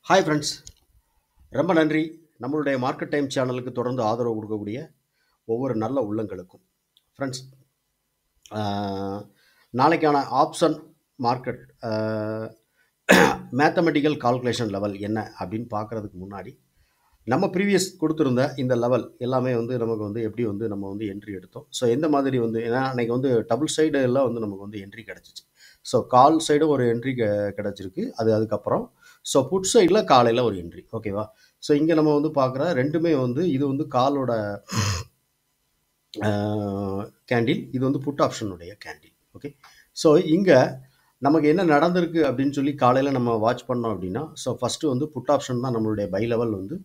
Hi friends, ரொம்ப நன்றி. நம்மளுடைய மார்க்கெட் டைம் சேனலுக்கு தொடர்ந்து ஆதரவு கொடுக்கக்கூடிய ஒவ்வொரு நல்ல உள்ளங்களுக்கும். ஃப்ரெண்ட்ஸ், நாளைக்கான option market mathematical calculation level என்ன அப்படின்னு பார்க்குறதுக்கு முன்னாடி நம்ம ப்ரீவியஸ் கொடுத்துருந்த இந்த லெவல் எல்லாமே வந்து நமக்கு வந்து எப்படி வந்து நம்ம வந்து என்ட்ரி எடுத்தோம். ஸோ எந்த மாதிரி வந்து ஏன்னா அன்றைக்கி வந்து டபுள் சைடு எல்லாம் வந்து நமக்கு வந்து என்ட்ரி கிடச்சிச்சு. ஸோ கால் சைடும் ஒரு என்ட்ரி கிடச்சிருக்கு. அதுக்கப்புறம் ஸோ புட் சைடில் காலையில் ஒரு என்ட்ரி. ஓகேவா? ஸோ இங்கே நம்ம வந்து பார்க்குற ரெண்டுமே வந்து இது வந்து காலோட கேண்டில், இது வந்து புட் ஆப்ஷனுடைய கேண்டில். ஓகே, ஸோ இங்கே நமக்கு என்ன நடந்திருக்கு அப்படின்னு சொல்லி காலையில் நம்ம வாட்ச் பண்ணோம் அப்படின்னா, ஸோ ஃபஸ்ட்டு வந்து புட் ஆப்ஷன் தான் நம்மளுடைய பை லெவல் வந்து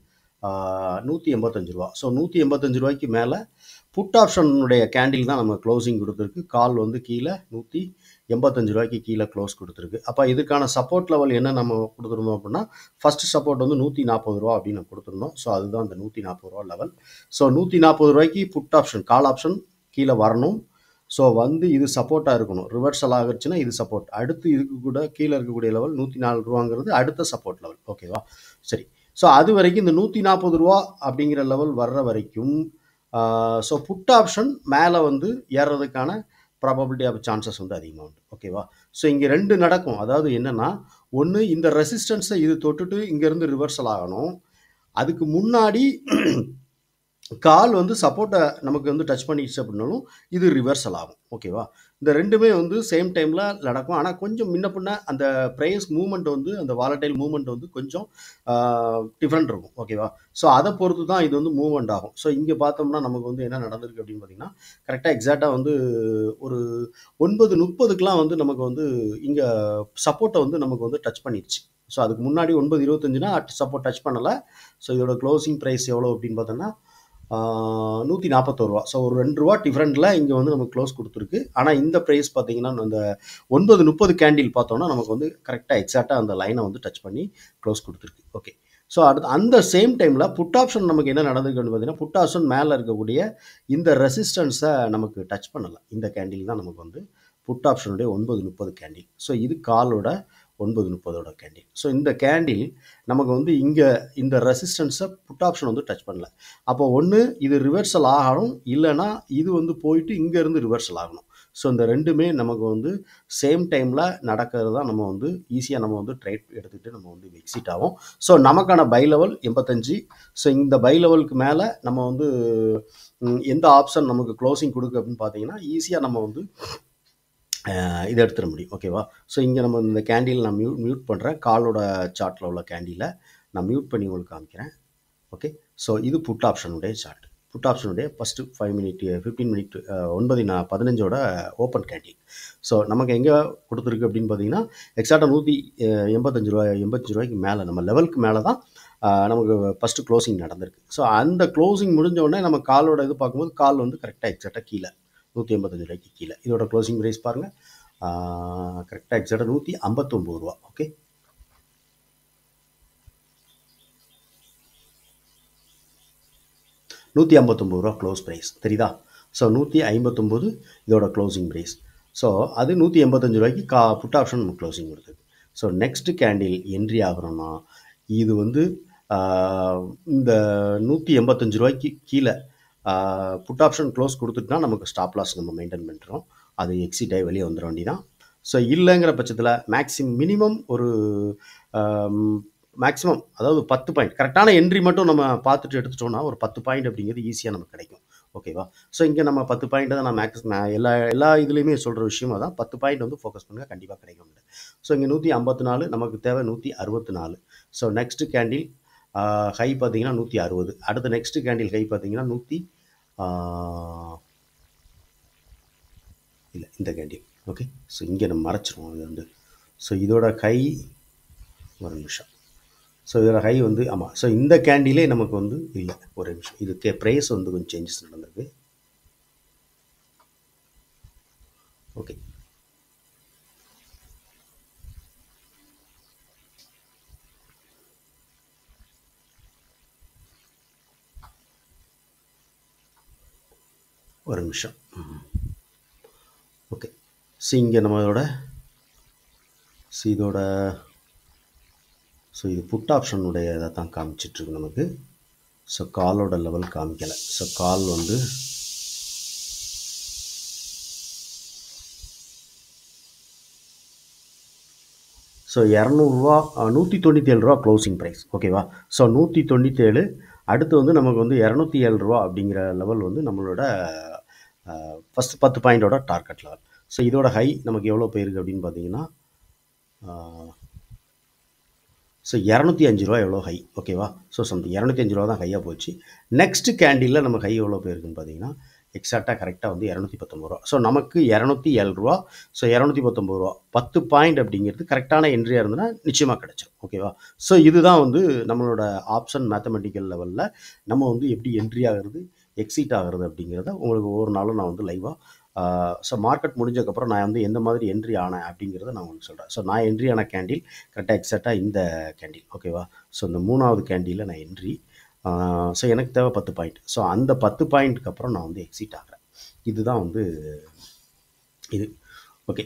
185 ரூபா. ஸோ 185 ரூபாய்க்கு மேலே புட் ஆப்ஷனுடைய கேண்டில் தான் நம்ம க்ளோசிங் கொடுத்துருக்கு. கால் வந்து கீழே 185 ரூபாய்க்கு கீழே க்ளோஸ் கொடுத்துருக்கு. அப்போ இதுக்கான சப்போர்ட் லெவல் என்ன நம்ம கொடுத்துருந்தோம் அப்படின்னா, ஃபஸ்ட்டு சப்போர்ட் வந்து 140 ரூபா அப்படின்னு கொடுத்துருந்தோம். ஸோ அதுதான் அந்த 140 ரூபா லெவல். ஸோ 140 ரூபாய்க்கு புட் ஆப்ஷன் கால் ஆப்ஷன் கீழே வரணும். ஸோ வந்து இது சப்போர்ட்டாக இருக்கணும். ரிவர்சல் ஆகிடுச்சுன்னா இது சப்போர்ட். அடுத்து இதுக்கு கூட கீழே இருக்கக்கூடிய லெவல் 104 ரூபாங்கிறது அடுத்த சப்போர்ட் லெவல். ஓகேவா? சரி. ஸோ அது வரைக்கும் இந்த 140 ரூபா அப்படிங்கிற லெவல் வர்ற வரைக்கும் ஸோ புட் ஆப்ஷன் மேலே வந்து ஏறுறதுக்கான ப்ராபபிலிட்டி ஆஃப் சான்சஸ் வந்து அதிகமாக உண்டு. ஓகேவா? ஸோ இங்கே ரெண்டு நடக்கும். அதாவது என்னென்னா, ஒன்று இந்த ரெசிஸ்டன்ஸை இது தொட்டுட்டு இங்கேருந்து ரிவர்சல் ஆகணும். அதுக்கு முன்னாடி கால் வந்து சப்போர்ட்டை நமக்கு வந்து டச் பண்ணிடுச்சு அப்படின்னாலும் இது ரிவர்சல் ஆகும். ஓகேவா? இந்த ரெண்டுமே வந்து சேம் டைமில் நடக்கும். ஆனால் கொஞ்சம் முன்ன பின்ன அந்த ப்ரைஸ் மூவ்மெண்ட் வந்து அந்த வாலடைல் மூவ்மெண்ட் வந்து கொஞ்சம் டிஃப்ரெண்ட் இருக்கும். ஓகேவா? ஸோ அதை பொறுத்து தான் இது வந்து மூவ்மெண்ட் ஆகும். ஸோ இங்கே பார்த்தோம்னா நமக்கு வந்து என்ன நடந்திருக்கு அப்படின்னு பார்த்தீங்கன்னா, கரெக்டாக எக்ஸாக்டாக வந்து ஒரு 9:30க்குலாம் வந்து நமக்கு வந்து இங்கே சப்போர்ட்டை வந்து நமக்கு வந்து டச் பண்ணிடுச்சு. ஸோ அதுக்கு முன்னாடி 9:25னா சப்போர்ட் டச் பண்ணலை. ஸோ இதோட க்ளோசிங் ப்ரைஸ் எவ்வளோ அப்படின்னு பார்த்தோன்னா 141 ரூபா. ஸோ ஒரு 2 ரூபா டிஃப்ரெண்ட்டில் இங்கே வந்து நமக்கு க்ளோஸ் கொடுத்துருக்கு. ஆனால் இந்த ப்ரைஸ் பார்த்தீங்கன்னா அந்த 9:30 கேண்டில் பார்த்தோன்னா நமக்கு வந்து கரெக்டாக எக்ஸாக்டாக அந்த லைனை வந்து டச் பண்ணி க்ளோஸ் கொடுத்துருக்கு. ஓகே, ஸோ அடுத்து அந்த சேம் டைமில் புட் ஆப்ஷன் நமக்கு என்ன நடந்திருக்குன்னு பார்த்தீங்கன்னா, புட் ஆப்ஷன் மேலே இருக்கக்கூடிய இந்த ரெசிஸ்டன்ஸை நமக்கு டச் பண்ணலை. இந்த கேண்டில் தான் நமக்கு வந்து புட் ஆப்ஷனுடைய 9:30 கேண்டில். ஸோ இது காலோட 9:30 கேண்டில். ஸோ இந்த கேண்டில் நமக்கு வந்து இங்கே இந்த ரெசிஸ்டன்ஸை புட் ஆப்ஷன் வந்து டச் பண்ணல. அப்போ ஒன்று இது ரிவர்சல் ஆகணும், இல்லைனா இது வந்து போயிட்டு இங்கேருந்து ரிவர்சல் ஆகணும். ஸோ இந்த ரெண்டுமே நமக்கு வந்து சேம் டைமில் நடக்கிறது தான் நம்ம வந்து ஈஸியாக நம்ம வந்து ட்ரேட் எடுத்துகிட்டு நம்ம வந்து எக்ஸிட் ஆகும். ஸோ நமக்கான பை லெவல் 85. ஸோ இந்த பை லெவலுக்கு மேலே நம்ம வந்து எந்த ஆப்ஷன் நமக்கு க்ளோசிங் கொடுக்கு அப்படின்னு பார்த்தீங்கன்னா, ஈஸியாக நம்ம வந்து இதை எடுத்துட முடியும். ஓகேவா? ஸோ இங்கே நம்ம இந்த கேண்டில் நான் மியூட் பண்ணுறேன். காலோட சார்ட்டில் உள்ள கேண்டிலை நான் மியூட் பண்ணி உங்களுக்கு காமிக்கிறேன். ஓகே, ஸோ இது புட் ஆப்ஷனுடைய சார்ட். புட் ஆப்ஷனுடைய first 5 minute 15 minute 9:15 open candle. So நமக்கு எங்கே கொடுத்துருக்கு அப்படின்னு பார்த்தீங்கன்னா, எக்ஸாக்டாக 185 ரூபாய் 85 ரூபாய்க்கு மேலே நம்ம லெவலுக்கு மேலே தான் நமக்கு ஃபஸ்ட்டு க்ளோசிங் நடந்திருக்கு. ஸோ அந்த க்ளோசிங் முடிஞ்ச உடனே நம்ம காலோட இது பார்க்கும்போது கால் வந்து கரெக்டாக எக்ஸாக்டாக கீழே 185 ரூபாய்க்கு கீழே. இதோட க்ளோசிங் ப்ரைஸ் பாருங்கள், கரெக்டாக எக்ஸாக்டாக 159 ரூபா. ஓகே, $159 க்ளோஸ் ப்ரைஸ் தெரியுதா? ஸோ 159 இதோட க்ளோசிங் ப்ரைஸ். ஸோ அது 185 ரூபாய்க்கு புட் ஆப்ஷன் நம்ம க்ளோசிங் கொடுத்தது. ஸோ நெக்ஸ்ட்டு கேண்டில் என்ட்ரி ஆகிறோன்னா இது வந்து இந்த 185 ரூபாய்க்கு கீழே புட் ஆப்ஷன் க்ளோஸ் கொடுத்துட்டுனா நமக்கு ஸ்டாப் லாஸ் நம்ம மெயின்டைன் பண்ணுறோம். அது எக்ஸிட் ஆகி வெளியே வந்துட வேண்டியதான். ஸோ இல்லைங்கிற பட்சத்தில் மினிமம் ஒரு மேக்ஸிமம் அதாவது 10 பாயிண்ட் கரெக்டான என்ட்ரி மட்டும் நம்ம பார்த்துட்டு எடுத்துட்டோம்னா ஒரு 10 பாயிண்ட் அப்படிங்கிறது ஈஸியாக நமக்கு கிடைக்கும். ஓகேவா? ஸோ இங்கே நம்ம 10 பாயிண்ட் தான் நான் எல்லா இதுலேயுமே சொல்கிற விஷயம் தான். 10 பாயிண்ட் வந்து ஃபோக்கஸ் பண்ணுங்கள், கண்டிப்பாக கிடைக்கும். ஸோ இங்கே 154, நமக்கு தேவை 164. ஸோ நெக்ஸ்ட்டு கேண்டில் ஹை பார்த்தீங்கன்னா 160. அடுத்த நெக்ஸ்ட்டு கேண்டில் ஹை பார்த்தீங்கன்னா இல்லை இந்த கேண்டில். ஓகே, ஸோ இங்கே நம்ம மறைச்சிருவோம் இது வந்து. ஸோ இதோட ஹை ஒரு நிமிஷம். ஸோ இதோட ஹை வந்து ஆமாம். ஸோ இந்த கேண்டிலே நமக்கு வந்து இல்லை, ஒரு நிமிஷம். இது ப்ரைஸ் வந்து கொஞ்சம் சேஞ்சஸ் நடந்திருக்கு. ஓகே, ஒரு நிமிஷம். ஓகே, ஸோ இங்கே நம்மளோட இதோட ஸோ இது புட் ஆப்ஷனுடைய இதை தான் காமிச்சிட்ருக்கு நமக்கு. ஸோ காலோட லெவல் காமிக்கலை. ஸோ கால் வந்து ஸோ இரநூறுவா 197 க்ளோசிங் ப்ரைஸ். ஓகேவா? ஸோ 197. அடுத்து வந்து நமக்கு வந்து 207 அப்படிங்கிற லெவல் வந்து நம்மளோட ஃபஸ்ட் 10 பாயிண்டோட டார்கெட் லெவல். ஸோ இதோட ஹை நமக்கு எவ்வளோ போயிருக்கு அப்படின்னு பார்த்தீங்கன்னா ஸோ 205 எவ்வளோ ஹை. ஓகேவா? ஸோ சம்திங் 205 தான் ஹையாக போச்சு. நெக்ஸ்ட் கேண்டிலில் நமக்கு ஹை எவ்வளோ போயிருக்குன்னு பார்த்தீங்கன்னா எக்ஸாக்டாக கரெக்டாக வந்து 219. ஸோ நமக்கு 207. ஸோ 219 10 பாயிண்ட் அப்படிங்கிறது கரெக்டான என்ட்ரியாக இருந்ததுன்னா நிச்சயமாக கிடச்சிடும். ஓகேவா? ஸோ இதுதான் வந்து நம்மளோட ஆப்ஷன் மேத்தமெட்டிக்கல் லெவலில் நம்ம வந்து எப்படி என்ட்ரி ஆகிறது, எக்ஸிட் ஆகிறது அப்படிங்கிறத உங்களுக்கு ஒவ்வொரு நாளும் நான் வந்து லைவாக ஸோ மார்க்கெட் முடிஞ்சதுக்கப்புறம் நான் வந்து எந்த மாதிரி என்ட்ரி ஆனேன் அப்படிங்கிறத நான் உங்களுக்கு சொல்கிறேன். ஸோ நான் என்ட்ரி ஆன கேண்டில் கரெக்டாக எக்ஸாக்டாக இந்த கேண்டில். ஓகேவா? ஸோ இந்த 3வது கேண்டிலில் நான் என்ட்ரி. ஸோ எனக்கு தேவை 10 பாயிண்ட். ஸோ அந்த 10 பாயிண்ட்டுக்கு அப்புறம் நான் வந்து எக்ஸிட் ஆகிறேன். இதுதான் வந்து இது. ஓகே.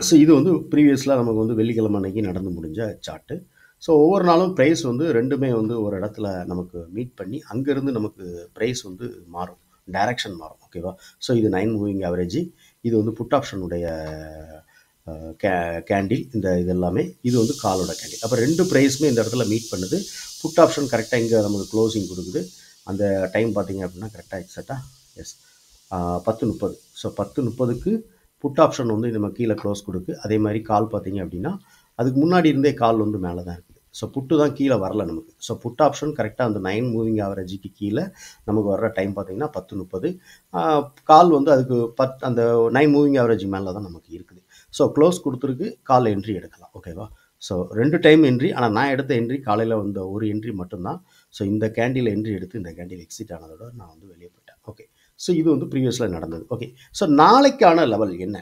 ஸோ இது வந்து ப்ரீவியஸில் நமக்கு வந்து வெள்ளிக்கிழமை அன்னைக்கு நடந்து முடிஞ்ச சார்ட்டு. ஸோ ஒவ்வொரு நாளும் ப்ரைஸ் வந்து ரெண்டுமே வந்து ஒரு இடத்துல நமக்கு மீட் பண்ணி அங்கேருந்து நமக்கு ப்ரைஸ் வந்து மாறும், டைரக்ஷன் மாறும். ஓகேவா? ஸோ இது 9 மூவிங் ஆவரேஜ். இது வந்து புட் ஆப்ஷனுடைய கேண்டில். இந்த இது எல்லாமே இது வந்து காலோட கேண்டில். அப்போ ரெண்டு ப்ரைஸுமே இந்த இடத்துல மீட் பண்ணுது. புட் ஆப்ஷன் கரெக்டாக இங்கே நமக்கு க்ளோசிங் கொடுக்குது. அந்த டைம் பார்த்தீங்க அப்படின்னா கரெக்டாக எக்ஸாக்டாக 10:30. ஸோ 10:30க்கு புட் ஆப்ஷன் வந்து நம்ம கீழே க்ளோஸ் கொடுக்கு. அதே மாதிரி கால் பார்த்தீங்க அப்படின்னா அதுக்கு முன்னாடி இருந்தே கால் வந்து மேலே தான் இருக்குது. ஸோ புட்டு தான் கீழே வரல நமக்கு. ஸோ புட் ஆப்ஷன் கரெக்டாக அந்த 9 மூவிங் ஆவரேஜுக்கு கீழே நமக்கு வர்ற டைம் பார்த்தீங்கன்னா 10:30. கால் வந்து அதுக்கு அந்த 9 மூவிங் ஆவரேஜ் மேலே தான் நமக்கு இருக்குது. ஸோ க்ளோஸ் கொடுத்துருக்கு, கால் என்ட்ரி எடுக்கலாம். ஓகேவா? So 2 time entry. ஆனால் நான் எடுத்த என்ட்ரி காலையில் வந்த ஒரு என்ட்ரி மட்டும்தான். ஸோ இந்த கேண்டில் என்ட்ரி எடுத்து இந்த கேண்டில் எக்ஸிட் ஆனதோட நான் வந்து வெளியே போயிட்டேன். ஓகே. ஸோ இது வந்து ப்ரீவியஸில் நடந்தது. ஓகே. ஸோ நாளைக்கான லெவல் என்ன?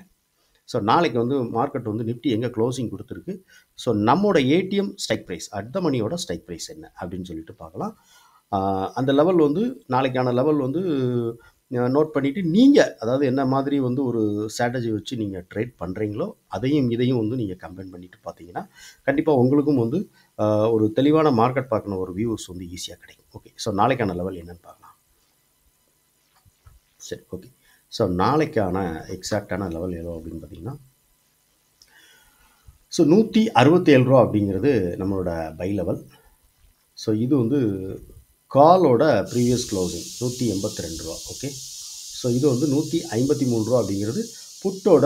ஸோ நாளைக்கு வந்து மார்க்கெட் வந்து நிஃப்டி எங்கே க்ளோசிங் கொடுத்துருக்கு, ஸோ நம்மளோட ஏடிஎம் ஸ்ட்ரைக் ப்ரைஸ் அடுத்த மணியோட ஸ்ட்ரைக் ப்ரைஸ் என்ன அப்படின்னு சொல்லிட்டு பார்க்கலாம். அந்த லெவல் வந்து நாளைக்கான லெவல் வந்து நோட் பண்ணிவிட்டு நீங்கள் அதாவது என்ன மாதிரி வந்து ஒரு ஸ்ட்ராட்டஜி வச்சு நீங்கள் ட்ரேட் பண்ணுறீங்களோ அதையும் இதையும் வந்து நீங்கள் கம்பைன் பண்ணிட்டு பார்த்தீங்கன்னா கண்டிப்பாக உங்களுக்கும் வந்து ஒரு தெளிவான மார்க்கெட் பார்க்கணும் ஒரு வியூஸ் வந்து ஈஸியாக கிடைக்கும். ஓகே. ஸோ நாளைக்கான லெவல் என்னன்னு பார்க்கலாம். சரி. ஓகே. ஸோ நாளைக்கான எக்ஸாக்டான லெவல் எவ்வளோ அப்படின்னு பார்த்தீங்கன்னா ஸோ 167 அப்படிங்கிறது நம்மளோட பை லெவல். ஸோ இது வந்து காலோட ப்ரீவியஸ் க்ளோசிங் 182. ஓகே. ஸோ இது வந்து 153 அப்படிங்கிறது புட்டோட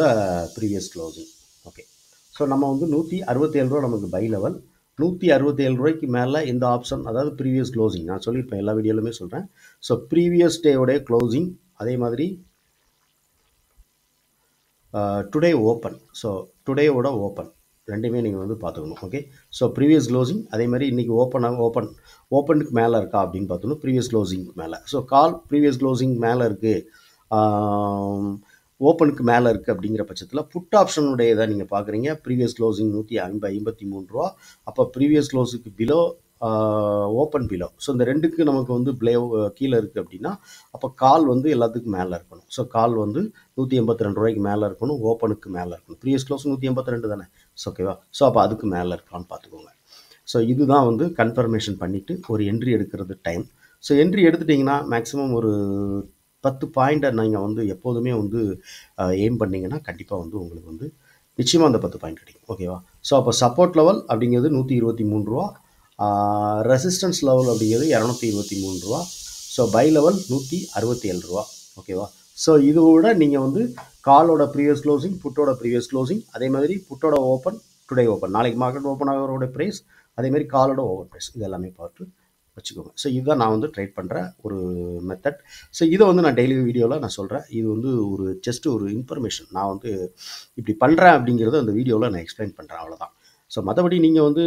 ப்ரீவியஸ் க்ளோசிங். ஓகே. ஸோ நம்ம வந்து 167 நமக்கு பை லெவல். 167 மேலே இந்த ஆப்ஷன் அதாவது ப்ரீவியஸ் க்ளோசிங் நான் சொல்லியிருப்பேன், எல்லா வீடியோலுமே சொல்கிறேன். ஸோ ப்ரீவியஸ் டேயோடைய க்ளோசிங் அதே மாதிரி டுடே ஓப்பன். ஸோ டுடேவோட ஓப்பன் ரெண்டுமே நீங்கள் வந்து பார்த்துக்கணும். ஓகே. ஸோ ப்ரீவியஸ் க்ளோசிங் அதே மாதிரி இன்றைக்கி ஓப்பனுக்கு மேலே இருக்கா அப்படின்னு பார்த்தோன்னா ப்ரீவியஸ் க்ளோசிங்க்கு மேலே. ஸோ கால் ப்ரீவியஸ் க்ளோசிங் மேலே இருக்குது, ஓப்பனுக்கு மேலே இருக்குது அப்படிங்கிற பட்சத்தில் புட் ஆப்ஷனுடைய இதை நீங்கள் பார்க்குறீங்க. Previous closing 153. அப்போ ப்ரீவியஸ் க்ளோஸுக்கு பிலோ ஓப்பன் பிலோ. ஸோ இந்த ரெண்டுக்கு நமக்கு வந்து கீழே இருக்குது அப்படின்னா அப்போ கால் வந்து எல்லாத்துக்கும் மேலே இருக்கணும். ஸோ கால் வந்து 182 மேலே இருக்கணும், ஓப்பனுக்கு மேலே இருக்கணும். ப்ரீவியஸ் க்ளோஸ் 182 தானே. ஸோ ஓகேவா? ஸோ அப்போ அதுக்கு மேலே இருக்கலாம்னு பார்த்துக்கோங்க. ஸோ இதுதான் வந்து கன்ஃபர்மேஷன் பண்ணிவிட்டு ஒரு என்ட்ரி எடுக்கிறது டைம். ஸோ என்ட்ரி எடுத்துட்டிங்கன்னா மேக்ஸிமம் ஒரு 10 பாயிண்ட்டை நீங்கள் வந்து எப்போதுமே வந்து எய்ம் பண்ணிங்கன்னா கண்டிப்பாக வந்து உங்களுக்கு வந்து நிச்சயமாக அந்த 10 பாயிண்ட் கிடைக்கும். ஓகேவா? ஸோ அப்போ சப்போர்ட் லெவல் அப்படிங்கிறது 123. ரெசிஸ்டன்ஸ் லெவல் அப்படிங்கிறது 223. So buy level 167. ஓகேவா? ஸோ இதோட நீங்கள் வந்து காலோட ப்ரீவியஸ் க்ளோசிங், புட்டோட ப்ரீவியஸ் க்ளோசிங், அதே மாதிரி புட்டோட ஓப்பன், டுடே ஓப்பன், நாளைக்கு மார்க்கெட் ஓப்பன் ஆகிறோட ப்ரைஸ், அதேமாதிரி காலோட ஓவர் ப்ரைஸ் இது எல்லாமே பார்த்து வச்சுக்கோங்க. ஸோ இதுதான் நான் வந்து ட்ரேட் பண்ணுற ஒரு மெத்தட். ஸோ இதை வந்து நான் டெய்லி வீடியோவில் நான் சொல்கிறேன். இது வந்து ஒரு ஜஸ்ட் ஒரு இன்ஃபர்மேஷன். நான் வந்து இப்படி பண்ணுறேன் அப்படிங்கிறத அந்த வீடியோவில் நான் எக்ஸ்பிளைன் பண்ணுறேன், அவ்வளோதான். ஸோ மற்றபடி நீங்கள் வந்து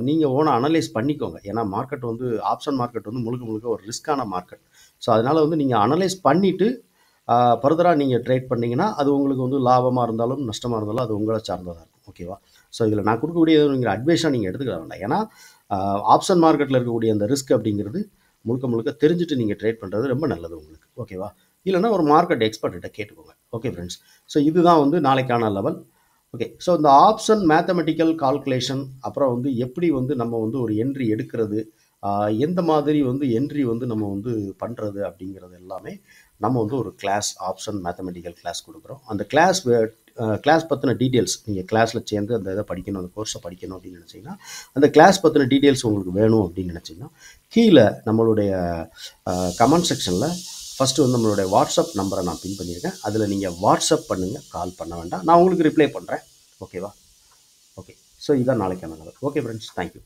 நீங்கள் ஓனாக அனலைஸ் பண்ணிக்கோங்க. ஏன்னா மார்க்கெட் வந்து ஆப்ஷன் மார்க்கெட் வந்து முழுக்க ஒரு ரிஸ்க்கான மார்க்கெட். ஸோ அதனால் வந்து நீங்கள் அனலைஸ் பண்ணிவிட்டு ஃபர்தராக நீங்கள் ட்ரேட் பண்ணிங்கன்னா அது உங்களுக்கு வந்து லாபமாக இருந்தாலும் நஷ்டமாக இருந்தாலும் அது உங்களை சார்ந்ததாக இருக்கும். ஓகேவா? ஸோ இதில் நான் கொடுக்கக்கூடிய அட்வைஸாக நீங்கள் எடுத்துக்க வேண்டாம். ஏன்னா ஆப்ஷன் மார்க்கெட்டில் இருக்கக்கூடிய அந்த ரிஸ்க் அப்படிங்கிறது முழுக்க தெரிஞ்சுட்டு நீங்கள் ட்ரேட் பண்ணுறது ரொம்ப நல்லது உங்களுக்கு. ஓகேவா? இல்லைன்னா ஒரு மார்க்கெட் எக்ஸ்பர்ட்டிட்ட கேட்டுக்கோங்க. Okay friends. ஸோ இதுதான் வந்து நாளைக்கான லெவல். ஓகே. ஸோ இந்த ஆப்ஷன் மேத்தமெட்டிக்கல் கால்குலேஷன், அப்புறம் வந்து எப்படி வந்து நம்ம வந்து ஒரு என்ட்ரி எடுக்கிறது, எந்த மாதிரி வந்து என்ட்ரி வந்து நம்ம வந்து பண்ணுறது அப்படிங்கிறது எல்லாமே நம்ம வந்து ஒரு கிளாஸ் ஆப்ஷன் மேத்தமெட்டிக்கல் கிளாஸ் கொடுக்குறோம். அந்த கிளாஸ் பற்றின டீட்டெயில்ஸ் நீங்கள் கிளாஸில் சேர்ந்து அந்த இதை படிக்கணும், அந்த கோர்ஸை படிக்கணும் அப்படின்னு நினச்சிங்கன்னா, அந்த கிளாஸ் பற்றின டீட்டெயில்ஸ் உங்களுக்கு வேணும் அப்படின்னு நினச்சிங்கன்னா, கீழே நம்மளுடைய கமெண்ட் செக்ஷனில் ஃபஸ்ட்டு வந்து நம்மளுடைய வாட்ஸ்அப் நம்பரை நான் பின் பண்ணியிருக்கேன். அதில் நீங்கள் வாட்ஸ்அப் பண்ணுங்கள், கால் பண்ண வேண்டாம். நான் உங்களுக்கு ரிப்ளை பண்ணுறேன். ஓகேவா? ஓகே. ஸோ இதான் நாளைக்கான லெவல். Okay friends, thank you.